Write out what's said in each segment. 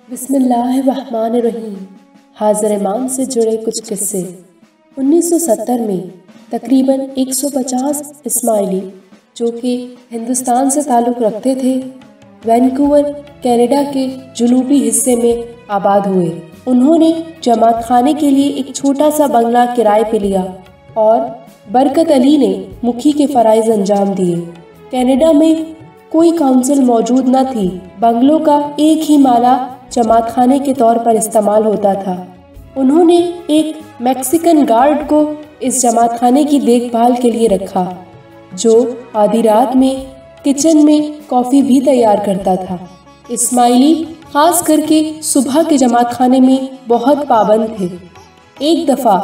बिस्मिल्लाहिर्रहमानिर्रहीम। हाज़िर इमाम से जुड़े कुछ किस्से। 1970 में तकरीबन 150 इस्माइली जो कि हिंदुस्तान से ताल्लुक़ रखते थे, वैंकूवर कनाडा के जनूबी हिस्से में आबाद हुए। उन्होंने जमात खाने के लिए एक छोटा सा बंगला किराए पे लिया और बरकत अली ने मुखी के फ़राइज़ अंजाम दिए। कनाडा में कोई काउंसिल मौजूद न थी। बंगलों का एक ही माला जमात खाने के तौर पर इस्तेमाल होता था। उन्होंने एक मैक्सिकन गार्ड को इस जमात खाने की देखभाल के लिए रखा, जो आधी रात में किचन में कॉफ़ी भी तैयार करता था। इस्माइली ख़ास करके सुबह के जमात खाने में बहुत पाबंद थे। एक दफ़ा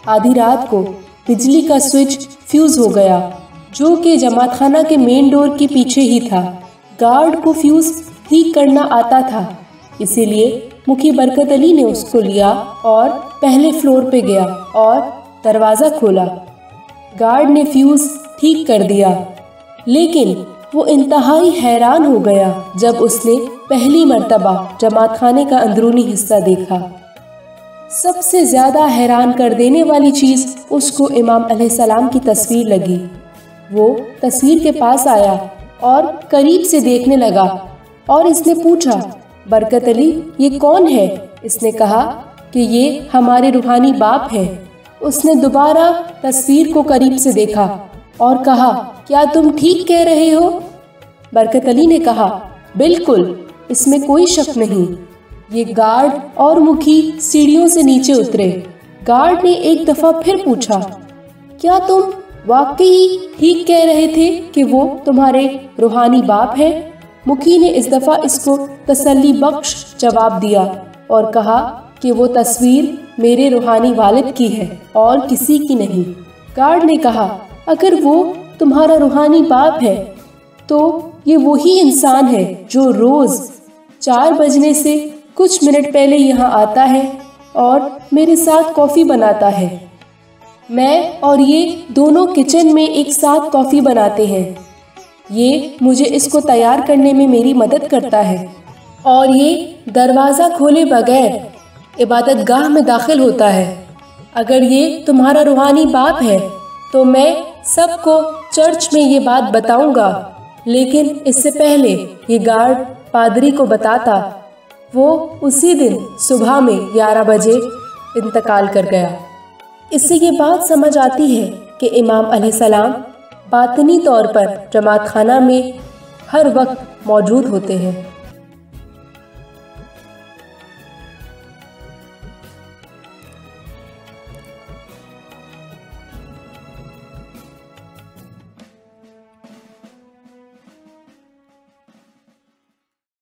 आधी रात को बिजली का स्विच फ्यूज़ हो गया, जो कि जमात खाना के मेन डोर के पीछे ही था। गार्ड को फ्यूज़ ठीक करना आता था, इसीलिए मुखी बरकत अली ने उसको लिया और पहले फ्लोर पे गया और दरवाज़ा खोला। गार्ड ने फ्यूज़ ठीक कर दिया, लेकिन वो इंतहाई हैरान हो गया जब उसने पहली मर्तबा जमात खाने का अंदरूनी हिस्सा देखा। सबसे ज़्यादा हैरान कर देने वाली चीज़ उसको इमाम अलैहिस्सलाम की तस्वीर लगी। वो तस्वीर के पास आया और करीब से देखने लगा और इसने पूछा, बरकत अली, ये कौन है? इसने कहा कि ये हमारे रूहानी बाप है। उसने दोबारा तस्वीर को करीब से देखा और कहा, क्या तुम ठीक कह रहे हो? बरकत अली ने कहा, बिल्कुल, इसमें कोई शक नहीं। ये गार्ड और मुखी सीढ़ियों से नीचे उतरे। गार्ड ने एक दफ़ा फिर पूछा, क्या तुम वाकई ठीक कह रहे थे कि वो तुम्हारे रूहानी बाप है? मुखी ने इस दफ़ा इसको तसल्ली बख्श जवाब दिया और कहा कि वो तस्वीर मेरे रूहानी वालिद की है और किसी की नहीं। गार्ड ने कहा, अगर वो तुम्हारा रूहानी बाप है तो ये वही इंसान है जो रोज़ 4 बजने से कुछ मिनट पहले यहाँ आता है और मेरे साथ कॉफ़ी बनाता है। मैं और ये दोनों किचन में एक साथ कॉफ़ी बनाते हैं। ये मुझे इसको तैयार करने में मेरी मदद करता है और ये दरवाज़ा खोले बगैर इबादत गाह में दाखिल होता है। अगर ये तुम्हारा रूहानी बाप है तो मैं सबको चर्च में ये बात बताऊंगा, लेकिन इससे पहले ये गार्ड पादरी को बताता। वो उसी दिन सुबह में 11 बजे इंतकाल कर गया। इससे ये बात समझ आती है कि इमाम अलैहिस्सलाम बातनी तौर पर जमात खाना में हर वक्त मौजूद होते हैं।